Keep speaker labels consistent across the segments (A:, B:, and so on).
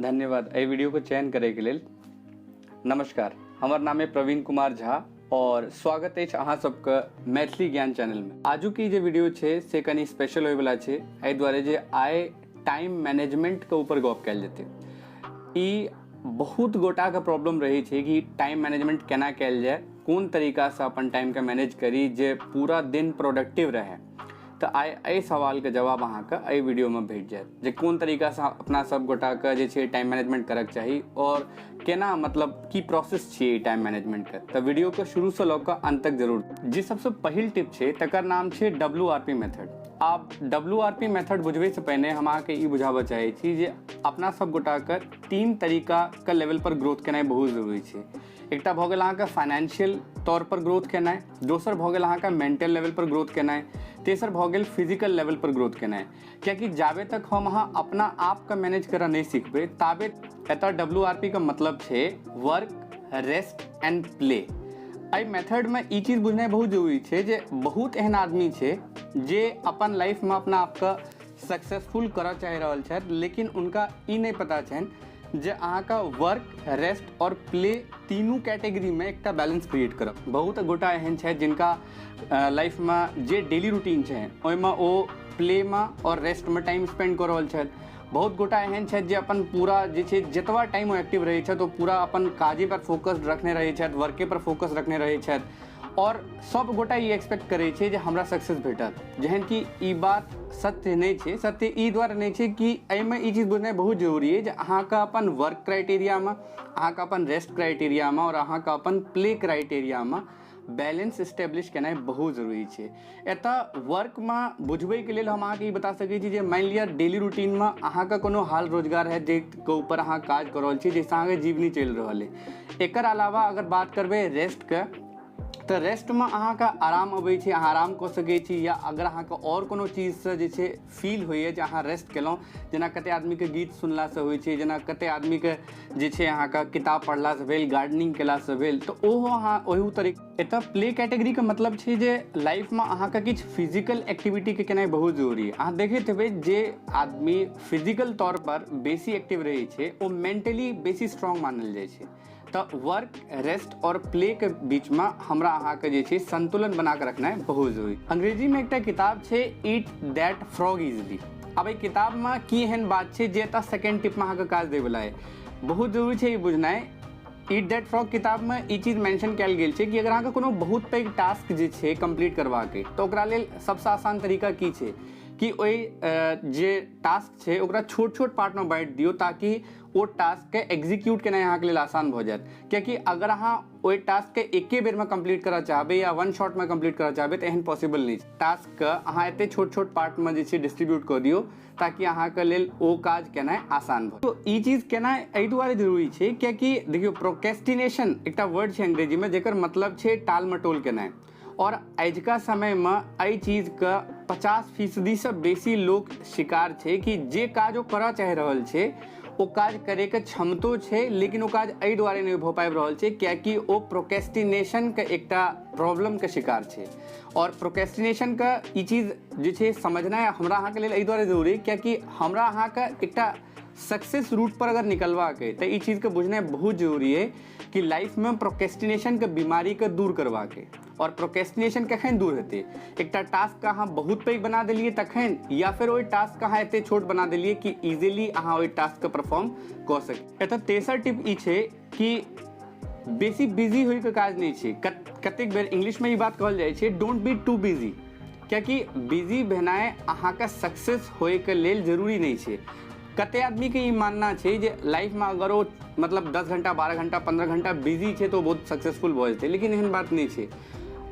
A: धन्यवाद एहि वीडियो को चयन करे के लेल। नमस्कार, हमर नाम है प्रवीण कुमार झा और स्वागत अछि अहाँ सबके मैथिली ज्ञान चैनल में। आजू की जे वीडियो छे से कनी स्पेशल होय वाला छे, एहि दुआरे जे आइ टाइम मैनेजमेंट के ऊपर गप कैल जेतै। ई बहुत गोटा के प्रॉब्लम रही छे कि टाइम मैनेजमेंट केना कैल जाए, कोन तरीका से अपन टाइम के मैनेज करी जे पूरा दिन प्रोडक्टिव रहे। तो आइ एहि सवाल के जवाब अहाँके एहि वीडियो में भेट जाएत जे कोन तरीका से अपना सब गोटा के जे छे टाइम मैनेजमेंट करक चाही और केना मतलब की प्रोसेस छे टाइम मैनेजमेंट के। तो वीडियो को शुरू से लऽ कऽ अंत तक जरूर। जे सबसे पहिल टिप छे तकर नाम छे WRP मेथड। आप WRP मेथड बुझबे से पहिने हम अहाँके ई बुझाबऽ चाहे छी जे अपना सब गोटा के 3 तरीका के लेवल पर ग्रोथ केनाइ बहुत जरूरी छे। एकटा भऽ गेल अहाँके फाइनेंशियल तौर पर ग्रोथ केनाइ, दोसर भऽ गेल अहाँके मेंटल लेवल पर ग्रोथ केनाइ, तेसर भऽ गेल फिजिकल लेवल पर ग्रोथ केनाइ। कियाकि जाबे तक हम अहाँ अपना आप के मैनेज करऽ नहीं सीखबे ताबे एतऽ WRP का मतलब छे वर्क, रेस्ट एंड प्ले। एहि मेथड में ई चीज बुझनाइ बहुत जरूरी छे जे बहुत एहन आदमी छे जे अपन लाइफ में अपना आप के सक्सेसफुल करऽ चाहि रहल छथि, लेकिन उनका ई नहीं पता छनि जे अहाँका वर्क, रेस्ट और प्ले तीनों कैटेगरी में एक बैलेंस क्रिएट करब। बहुत गोटा एहन छथि जिनका लाइफ में जे डेली रूटीन छे ओहिमे ओ प्ले में और रेस्ट में टाइम स्पेंड कर रहल छथि। बहुत गोटा एहन छथि जे अपन पूरा जे छे जतबा टाइम एक्टिव रहे छथि ओ पूरा अपन काजे पर फोकस रखने रहे छथि, वर्के पर फोकस रखने रहे छथि और सब गोटा ई एक्सपेक्ट करे छे जे हमरा सक्सेस भेटत, जहन कि ई बात सत्य नहीं छे। सत्य ई द्वारा नहीं छे कि एहिमे ई चीज बुझनाइ बहुत जरूरी है जे अहाँके अपन वर्क क्राइटेरिया में, अहाँके अपन रेस्ट क्राइटेरिया में और अहाँके अपन प्ले क्राइटेरिया में बैलेंस स्टेब्लिश केनाइ बहुत जरूरी छे। एतऽ वर्क में बुझबै के लेल हम अहाँके ई बता सकै छी जे मान लिअ डेली रूटीन में अहाँके कोनो हाल रोजगार है जेके ऊपर अहाँ काज कर रहल छी, जैसे अहाँके जीवनी चलि रहल है। एकर अलावा अगर बात करबै रेस्ट के, तो रेस्ट में अहाँके आराम अबै छै, अहाँ आराम कऽ सकै छी, या अगर अहाँके और कोनो चीज से जे छै फील होइए जे अहाँ रेस्ट केलहुँ, जेना कते आदमी के गीत सुनला से होइ छै, जेना कते आदमी के जे छै अहाँके किताब पढ़ला से भेल, गार्डनिंग केला से भेल, तो ओहो अहाँ ओहि तरीका। एतऽ प्ले कैटेगरी के मतलब छै जे लाइफ में अहाँके किछु फिजिकल एक्टिविटी के केनाइ बहुत जरूरी है। अहाँ देखैत हेबै जे आदमी फिजिकल तौर पर बेसी एक्टिव रहै छै ओ मेंटली बेसी स्ट्रॉन्ग मानल जाइ छै। तो वर्क, रेस्ट और प्ले के बीच में हमरा अहाँके जे छै संतुलन बना के रखना है बहुत जरूरी। अंग्रेजी में एकटा किताब छै ईट दैट फ्रॉग इजली। अब एहि किताब में की एहन बात छै जे एतऽ सेकेंड टिप में अहाँके काज दै वाला है। बहुत जरूरी छै ई बुझनाइ। ईट दैट फ्रॉग किताब में ई चीज मेंशन कैल गेल छै कि अगर अहाँके कोनो बहुत पैघ टास्क जे छै कंप्लीट करबाके तो ओकरा लेल सबसे आसान तरीका की छै कि ओहि जे टास्क छै ओकरा छोट छोट पार्ट में बांटि दियौ ताकि ओ टास्क के एग्जीक्यूट केनाइ अहाँके लेल आसान भऽ जायत। कियाकि अगर अहाँ ओहि टास्क के एके बेर में कंप्लीट करऽ चाहबै या वन शॉट में कंप्लीट करऽ चाहबै तऽ एहन पॉसिबल नहीं छै। टास्क के अहाँ एते छोट छोट पार्ट में जे छै डिस्ट्रीब्यूट कऽ दियौ ताकि अहाँके लेल ओ काज केनाइ आसान भऽ। तो ई चीज केनाइ एहि दुआरे जरूरी छै कियाकि देखियौ प्रोक्रेस्टिनेशन एकटा वर्ड छै अंग्रेजी में जेकर मतलब छै टाल मटोल केनाइ, और आजुका समय में एहि चीज के 50% से बेसी लोग शिकार छै कि जे काज ओ करऽ चाहि रहल छै ओ काज करे के क्षमतो छै, लेकिन ओ काज एहि दुआरे नहीं भऽ पाबि रहल छै कियाकि ओ प्रोक्रेस्टिनेशन के एकटा प्रॉब्लम के शिकार छै। और प्रोक्रेस्टिनेशन का ई चीज जे छै समझनाइ हमरा अहाँके लेल एहि दुआरे जरूरी है कियाकि हमरा अहाँके एकटा सक्सेस रूट पर अगर निकलबाक है तो ई चीज के बुझनाइ बहुत जरूरी है कि लाइफ में प्रोक्रेस्टिनेशन के बीमारी के दूर करबाक है। और प्रोक्रेस्टिनेशन कखन दूर हेतै? एकटा टास्क के अहाँ बहुत पैघ बना देलिए तखन, या फिर ओहि टास्क के अहाँ एते छोट बना देलिए कि इजीली अहाँ ओहि टास्क के परफॉर्म कऽ सकी। एतऽ तेसर टिप ई छै कि बेसी बिजी होय के काज नहीं छै। कतेक बेर इंग्लिश में ई बात कहल जाइ छै डोंट बी टू बिजी, कियाकि बिजी भेनाइ अहाँके सक्सेस होय के लेल जरूरी नहीं छै। कते आदमी के ई मानना छै जे लाइफ में अगर वो मतलब 10 घंटा, 12 घंटा, 15 घंटा बिजी छै तो बहुत सक्सेसफुल भऽ जेतै, लेकिन एहन बात नहीं छै।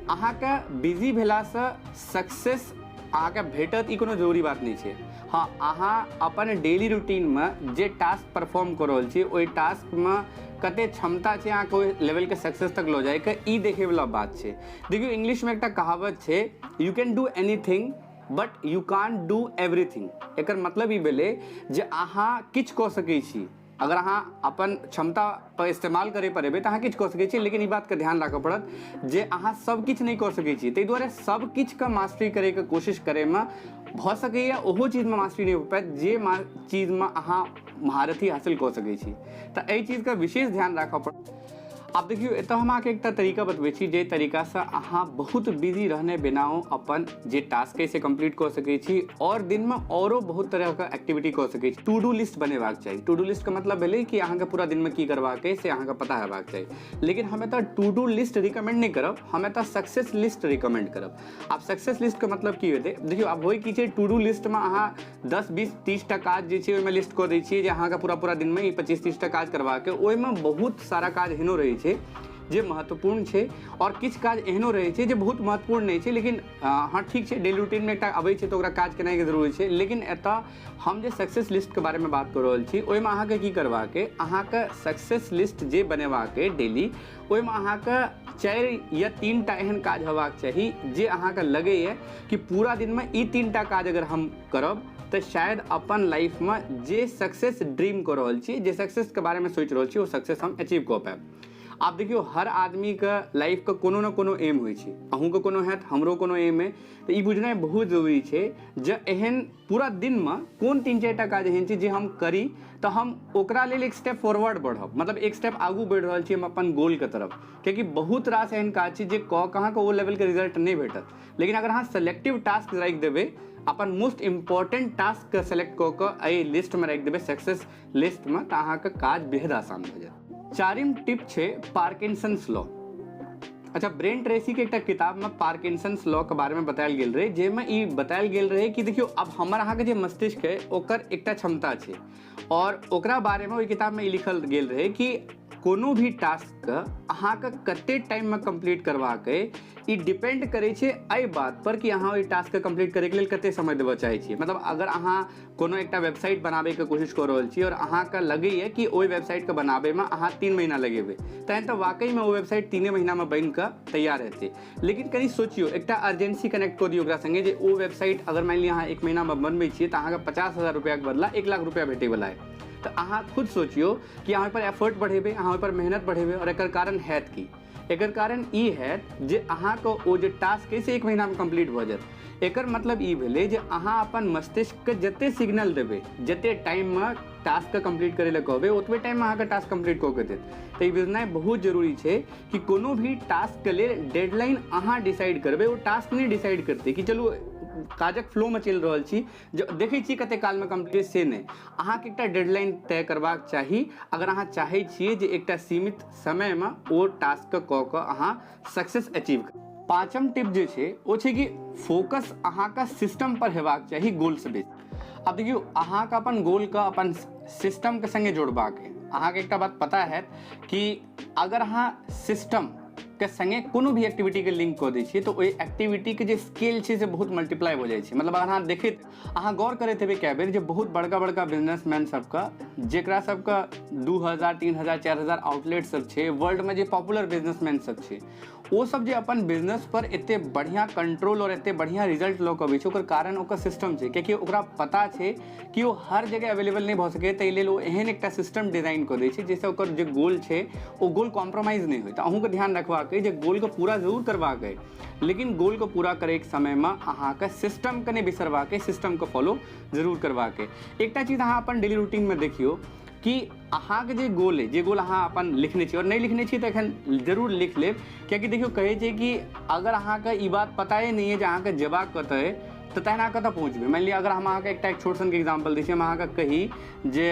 A: अहाँके बिजी भेलासँ सक्सेस अहाँके भेटत ई कोनो जरूरी बात नहीं छै। हाँ, अहाँ अपन डेली रूटीन में जे टास्क परफॉर्म कर रहल छी ओहि टास्क में कते क्षमता छै अहाँके ओहि लेवल के सक्सेस तक लऽ जाए के, ई देखे वाला बात छै। देखियो इंग्लिश में एकटा कहावत छै you can do anything but you can't do everything. एकर मतलब ई भेलै जे अहाँ किछु कऽ सकै छी, अगर अहाँ अपन क्षमता पर इस्तेमाल करे पर एबै तऽ अहाँ किछु कऽ सकै छी, लेकिन ई बात के ध्यान राखऽ पड़त जे अहाँ सब किछु नहीं कऽ सकै छी। ताहि दुआरे सब किछु के मास्टरी करे के कोशिश करे में भऽ सकैए ओहो चीज में मास्टरी नहीं हो पाएत जे चीज में अहाँ महारथी हासिल कऽ सकै छी। तऽ एहि चीजके विशेष ध्यान राखऽ पड़त। आप देखियो एतऽ हम अहाँके एकटा तरीका बतबै छी जे तरीकासँ अहाँ बहुत बिजी रहने बिनाओ अपन जे टास्क है से कंप्लीट कऽ सकै छी और दिनमे औरो बहुत तरहके एक्टिविटी कऽ सकै छी। टू डू लिस्ट बनेबाक चाही। टू डू लिस्ट के मतलब भेलै कि अहाँके पूरा दिनमे की करबाक है से अहाँके पता हेबाक चाही। लेकिन हम एतऽ टू डू लिस्ट रिकमेंड नहीं करब, हम एतऽ सक्सेस लिस्ट रिकमेंड करब। आब सक्सेस लिस्ट के मतलब की हेतै, देखियो आब होइ की छै, टू डू लिस्टमे अहाँ 10, 20, 30 टा काज जे छै ओहिमे लिस्ट कऽ दै छियै जे अहाँके पूरा दिनमे ई 25-30 टा काज करबाक है। ओहिमे बहुत सारा काज एहनो रहै छै जे महत्वपूर्ण छै और किछु काज एहनो रहै छै जे बहुत महत्वपूर्ण नहीं छै, लेकिन हाँ ठीक छै, डेली रूटीन में एकटा अबै छै तऽ ओकरा काज केनाइ के जरूरी छै। लेकिन एतऽ हम जे सक्सेस लिस्ट के बारे में बात कर रहल छी ओहिमे अहाँके की करबाक है, अहाँके सक्सेस लिस्ट जे बनेबाक है डेली, ओहिमे अहाँके 4 या 3 टा एहन काज हेबाक चाही जे अहाँके लगैए कि पूरा दिनमे ई 3 टा काज अगर हम करब तऽ शायद अपन लाइफ में जे सक्सेस ड्रीम कर रहल छी, जे सक्सेस के बारे में सोचि रहल छी, वो सक्सेस हम अचीव कऽ पाएब। आप देखियो हर आदमी के लाइफ के कोनो न कोनो एम होइ छै, अहूँ के कोनो हैत, हमरो कोनो एम है, तो ई बुझनाइ बहुत जरूरी छै जे एहन पूरा दिन में कोन 3-4 टा काज एहन छै जे हम करी तऽ हम ओकरा लेल एक स्टेप फॉरवर्ड बढ़ब, मतलब एक स्टेप आगू बढ़ि रहल छी हम अपन गोल के तरफ। कियाकि बहुत रास एहन काज छै जे कहाँ के ओ लेवल के रिजल्ट नहीं भेटत, लेकिन अगर अहाँ सेलेक्टिव टास्क राखि देबै, अपन मोस्ट इम्पोर्टेंट टास्क के सेलेक्ट कऽ कऽ एहि लिस्ट में राखि देबै सक्सेस लिस्ट में, तऽ अहाँके काज बेहद आसान भऽ जायत। 4म टिप छै पार्किंसंस लॉ। अच्छा, ब्रेन ट्रेसी के एक किताब में पार्किंसंस लॉ के बारे में बतायल गेल रहे, जेमे ई बतायल गेल रहे कि देखियो अब हमर अहाँके जे मस्तिष्क है ओकर एकटा क्षमता छै और ओकरा बारे में ओई किताब में ई लिखल गेल रहे कि कोनो भी टास्क के अहाँके कते टाइम में कंप्लीट करबाक है, ई डिपेंड करे छै एहि बात पर कि अहाँ ओई टास्क के कंप्लीट करे के लेल कते समय देबऽ चाहै छियै। मतलब अगर अहाँ कोनो एकटा वेबसाइट बनाबे के कोशिश कऽ रहल छी और अहाँके लगैए कि ओई वेबसाइट के बनाबे में अहाँ 3 महीना लगेबै, तहन तऽ वाकई में ओ वेबसाइट 3 महीना में बनि कऽ तैयार हेतै। लेकिन कनि सोचियो, एकटा अर्जेंसी कनेक्ट कऽ दियौ ओकरा संगे जे ओ वेबसाइट अगर मान लिअ अहाँ 1 महीना में बनबै छियै तऽ अहाँके 50,000 रुपया के बदला 1 लाख रुपया भेटै वाला है। तो अहाँ खुद सोचियो कि अहाँ पर एफर्ट बढ़ेबै, अहाँ पर मेहनत बढ़ेबै और एकर कारण हैत की? एकर कारण ई हैत जे अहाँके ओ जे टास्क है से 1 महीना में कंप्लीट भऽ जायत। एकर मतलब ई भेलै जे अहाँ अपन मस्तिष्क के जते सिग्नल देबै, जते टाइम में टास्क के कंप्लीट करे लए कहबै, ओतबे टाइम में अहाँके टास्क कंप्लीट कऽ के देत। तऽ ई बुझनाइ बहुत जरूरी छै कि कोनो भी टास्क के लेल डेडलाइन अहाँ डिसाइड करबै, ओ टास्क नहीं डिसाइड करतै कि चलू काजक फ्लो में चलि रहल छी, जो देखै छी कते काल में कंप्लीट, से नहीं। अहाँके एकटा डेडलाइन तय करबाक चाही अगर अहाँ चाहै छियै जे एकटा सीमित समय में ओ टास्क के कऽ कऽ अहाँ सक्सेस अचीव कर। 5म टिप जे छै ओ छै कि फोकस अहाँके सिस्टम पर हेबाक चाही, गोल से बेसी। अब देखियो अहाँके अपन गोल के अपन सिस्टम के संगे जोड़बाक है। अहाँके एकटा बात पता है कि अगर अहाँ सिस्टम के संगे कोनो भी एक्टिविटी के लिंक कऽ दै छियै तऽ ओहि एक्टिविटी के जे स्केल छै से बहुत मल्टीप्लाई हो जाइ छै। मतलब अगर अहाँ देखैत, अहाँ गौर करैत हेबै कए बेर जे बहुत बड़का बड़का बिजनेसमैन सबके, जेकरा सबके 2000, 3000, 4000 आउटलेट सब छै वर्ल्ड में, जे पॉपुलर बिजनेसमैन सब छै, ओ सब जे अपन बिजनेस पर एते बढ़िया कंट्रोल और एते बढ़िया रिजल्ट लऽ कऽ अबै छै, ओकर कारण ओकर सिस्टम छै। कियाकि ओकरा पता छै कि ओ हर जगह अवेलेबल नहीं भऽ सकै, ताहि लेल ओ एहन एकटा सिस्टम डिजाइन कऽ दै छै जाहिसँ ओकर जे गोल छै ओ गोल कॉम्प्रोमाइज नहीं होइ। तऽ अहूँके ध्यान रखबाक है जे गोल को पूरा जरूर करबाक है, लेकिन गोल को पूरा करे के समय में अहाँके सिस्टम के नहीं बिसरबाक है, सिस्टम को फॉलो जरूर करबाक है। एकटा चीज अहाँ अपन डेली रूटीन में देखियो कि अहाँके जे गोल है, जे गोल अहाँ अपन लिखने छी और नहीं लिखने छी तऽ एखन जरूर लिख लेब। कियाकि देखियो कहै छै कि अगर अहाँके ई बात पता ही नहीं है जे अहाँके जेबाक कतऽ है तऽ तहन अहाँ कतऽ पहुँचबै। मान लिअ अगर हम अहाँके एकटा एक छोट सनके एग्जाम्पल दै छी, हम अहाँके कही जे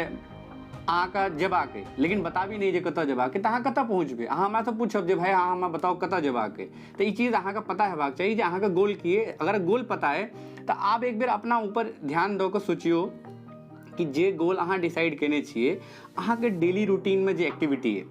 A: अहाँके जेबाक है लेकिन बताबी नहीं जे कतऽ जेबाक है, तऽ अहाँ कतऽ पहुँचबै। अहाँ हमरासँ पूछब जे भाई अहाँ हमरा बताओ कतऽ जेबाक है, तऽ ई चीज अहाँके पता हेबाक चाही जे अहाँके गोल की है। अगर गोल पता है तऽ आप एक बेर अपना ऊपर ध्यान दऽ कऽ सोचियो कि जे गोल अहाँ डिसाइड केने छियै, अहाँके डेली रूटीन में जे एक्टिविटी है,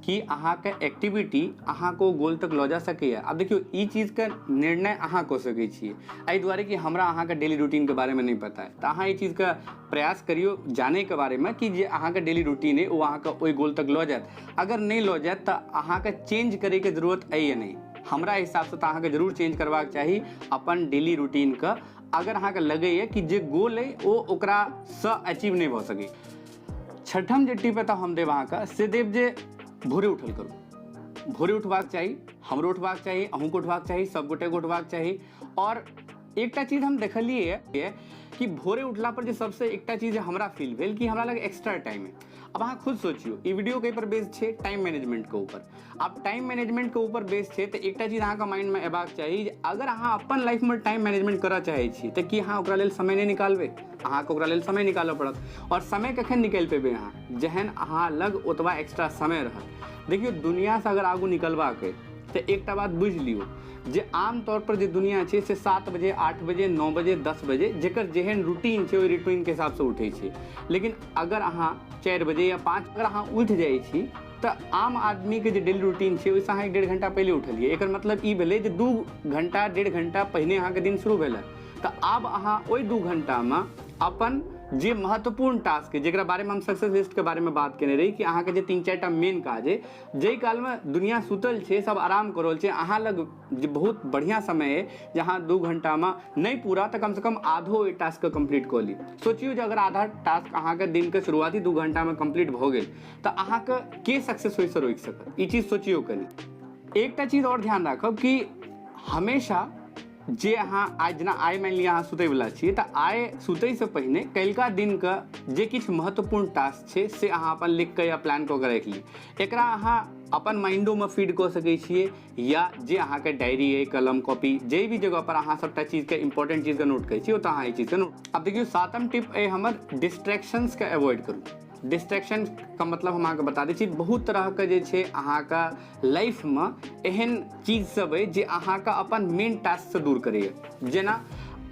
A: कि अहाँके एक्टिविटी अहाँको गोल तक लऽ जा सकैए। अब देखियो ई चीजके निर्णय अहाँ कऽ सकै छियै, एहि दुआरे कि हमरा अहाँके डेली रूटीन के बारे में नहीं पता है। तऽ अहाँ ई चीजके प्रयास करियो जाने के बारे में कि जे अहाँके डेली रूटीन है ओ अहाँके ओहि गोल तक लऽ जायत। अगर नहीं लऽ जायत तऽ अहाँके चेंज करे के जरूरत अइ या नहीं। हमरा हिसाब से तऽ अहाँके जरूर चेंज करबाक चाही अपन डेली रूटीन के, अगर अहाँके लगैए कि जे गोल है ओ ओकरासँ अचीव नहीं भऽ सकै। 6ठम जे टिप एतऽ हम देब अहाँके से देब जे भोरे उठल करू। भोरे उठबाक चाही, हमरो उठबाक चाही, अहूँके उठबाक चाही, सब गोटे को उठबाक चाही। और एकटा चीज हम देखलिए कि भोरे उठला पर जो सबसे एकटा चीज हमरा फील भेल कि हमरा लगे एक्स्ट्रा टाइम है। अब अहाँ खुद सोचियो, ई वीडियो के ऊपर बेस्ड छे टाइम मैनेजमेंट के ऊपर। अब टाइम मैनेजमेंट के ऊपर बेस्ड छे तो एकटा चीज अहाँ के माइंड में एबाक चाहिए, अगर अहाँ अपन लाइफ में टाइम मैनेजमेंट करऽ चाहे छी तो कि अहाँ ओकरा लेल समय नहीं निकालबे, अहाँ के ओकरा लेल समय निकालऽ पड़त। और समय कखन निकाल पेबे अहाँ, जहन अहाँ लग ओतबा एक्स्ट्रा समय रहत। देखियो दुनिया से अगर आगू निकलबाक है तो एकटा बात बुझ लियो, जे आम तौर पर जे दुनिया छे से 7 बजे 8 बजे 9 बजे 10 बजे जेकर जेहन रूटीन छे ओई रूटीन के हिसाब से उठे छे। लेकिन अगर अहाँ 4 बजे या 5 अगर अहाँ उठ जाए छी तो आम आदमी के जे डेली रूटीन छे ओइसे अहाँ 1.5 घंटा पहले उठलिए, एकर मतलब ई भेलै जे 2 घंटा 1.5 घंटा पहिने अहाँ के दिन शुरू भेल। तो अब अहाँ ओई 2 घंटा में अपन जे महत्वपूर्ण टास्क है जेकरा बारे में हम सक्सेस लिस्ट के बारे में बात केने रही कि अहाँ के जे 3-4टा मेन काज है, जई काल में दुनिया सुतल छे सब आराम करल छे, अहाँ लग जे बहुत बढ़िया समय है जहाँ 2 घंटा में नहीं पूरा तो कम से कम आधो टास्क के कंप्लीट कर ली। सोचियो जे अगर आधा टास्क अहाँ के दिन के शुरुआती 2 घंटा में कंप्लीट भ गेल तो अहाँ के सक्सेस होय से रोक सकत। ई चीज सोचियो कनी। एकटा चीज और ध्यान राखब कि हमेशा जे अहाँ आज जना आइ मान लिया अहाँ सुतै वाला छी तो आइ सुतै से पहिने कलका दिन का जे किछ महत्वपूर्ण टास्क छे से अहाँ अपन लिख के या प्लान कऽ के राखि ली। एकरा अहाँ अपन माइंडो में फीड कऽ सकै छियै या जे अहाँ के डायरी है कलम कॉपी जे भी जगह पर अहाँ सबटा चीज के इंपॉर्टेंट चीज के नोट करै छी ओतऽ अहाँ ई चीज के नोट। अब देखियो 7म टिप है हमर डिस्ट्रैक्शंस के अवॉइड करू। डिस्ट्रैक्शन का मतलब हम अहाँके बता दै छी, बहुत तरह के जे छै अहाँके लाइफ में एहन चीज सब है जे अहाँके अपन मेन टास्क से दूर करैए। जेना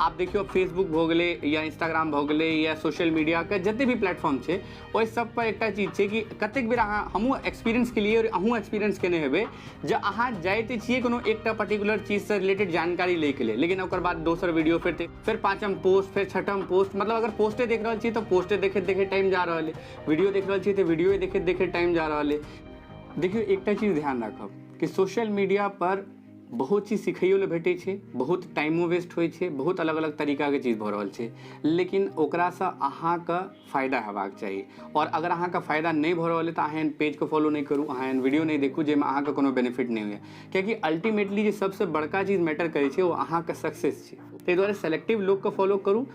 A: आप देखियो फेसबुक भ गेलै या इंस्टाग्राम भ गेलै या सोशल मीडिया के जते भी प्लेटफॉर्म छे ओहि सब पर एकटा चीज छे कि कतेक बेर अहाँ हमहूँ एक्सपीरियंस के लिए और अहूँ एक्सपीरियंस केने हेबै जे अहाँ जाइते छियै कोनो एकटा पर्टिकुलर चीज से रिलेटेड जानकारी लै के लिए, लेकिन ओकर बाद दोसर वीडियो फिर 5म पोस्ट फिर 6म पोस्ट, मतलब अगर पोस्टे देख रहल छियै तो पोस्टे देखैत देखैत टाइम जा रहल है, वीडियो देख रहल छियै तो वीडियो देखैत देखैत टाइम जा रहल है। देखियो एकटा चीज ध्यान राखब कि सोशल मीडिया पर बहुत चीज सिखैयो ले भेटै छै, बहुत टाइमो वेस्ट होइ छै, बहुत अलग अलग तरीका के चीज भ रहल छै, लेकिन ओकरा से अहाँ के फायदा हेबाक चाही। और अगर अहाँ के फायदा नहीं भ रहल है तो अहाँ एहन पेज के फॉलो नहीं करू, अहाँ एहन वीडियो नहीं देखू जेमे अहाँ के कोनो बेनिफिट नहीं हुए, कियाकि अल्टीमेटली जे सबसे बड़का चीज मैटर करे छै वो अहाँ के सक्सेस छै। ताहि दुआरे सेलेक्टिव लोग के फॉलो करू,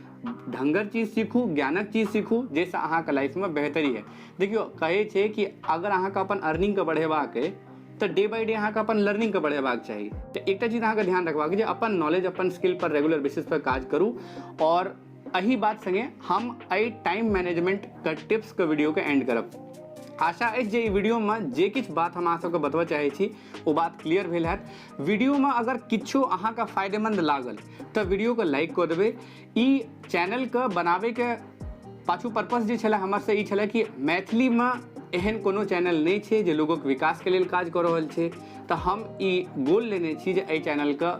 A: ढंगर चीज सीखू, ज्ञानक चीज सीखू जैसे अहाँ के लाइफ में बेहतरी है। देखियो कहे छै कि अगर अहाँ के अपन अर्निंग के बढ़ेबाक है तो डे बाय डे अहाँ के अपन लर्निंग के बढ़ेबाक चाही। तो एकटा चीज अहाँ के ध्यान रखबाक जे अपन नॉलेज अपन स्किल पर रेगुलर बेसिस पर काज करू। और एही बात संगे हम एहि टाइम मैनेजमेंट के टिप्स के वीडियो के एंड करब। आशा अछि जे ई वीडियो में जे किछ बात हम अहाँ सबके बतबऽ चाहे छी वो बात क्लियर भेल हैत। वीडियो में अगर किछो अहाँ के फायदेमंद लागल तो वीडियो के लाइक कऽ देबै। ई चैनल के बनाबे के पाछू पर्पस जे छलै हमर से ई छलै कि मैथिली में एहन कोनो चैनल नहीं छे जे लोगों के विकास के लिए काज कर रहल छे, तो हम ई गोल लेने छी जे एहि चैनल के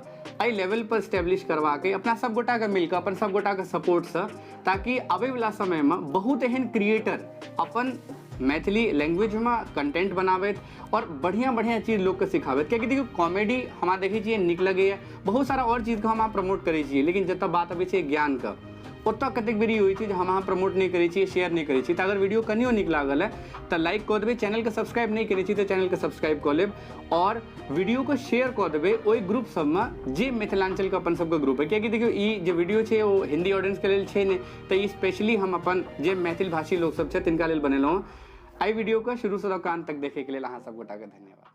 A: एहि लेवल पर स्टेब्लिश करवा के अपना सब गोटा के मिलकर अपन सब गोटा के सपोर्ट से, ताकि आबै वाला समय में बहुत एहन क्रिएटर अपन मैथिली लैंग्वेज में कंटेंट बनाबैत और बढ़िया बढ़िया चीज लोग के सिखाबैत। कियाकि देखियो कॉमेडी हमरा देखै छियै नीक लगैए, बहुत सारा और चीज के हम प्रमोट करै छियै, लेकिन जतऽ बात अबै छै ज्ञान के ओतऽ कतेक बेरी होइ छै जे हम अहाँ प्रमोट नहीं करै छियै, शेयर नहीं करै छियै। तो अगर वीडियो कनियो नीक लागल है तो लाइक कऽ देबै, चैनल के सब्सक्राइब नहीं करै छी तो चैनल के सब्सक्राइब कऽ लेब और वीडियो को शेयर कऽ देबै ओहि ग्रुप सब में जे मिथिलांचल के अपन सबके ग्रुप है। कियाकि देखियो ई जे वीडियो छै वो हिंदी ऑडियंस के लेल छै ने, तो ई स्पेशली हम अपन जे मैथिल भाषी लोग सब छै तिनका लेल बनेलहुँ। एहि वीडियो को शुरू से अंत तक देखे के लिए अहाँ सब गोटा के धन्यवाद।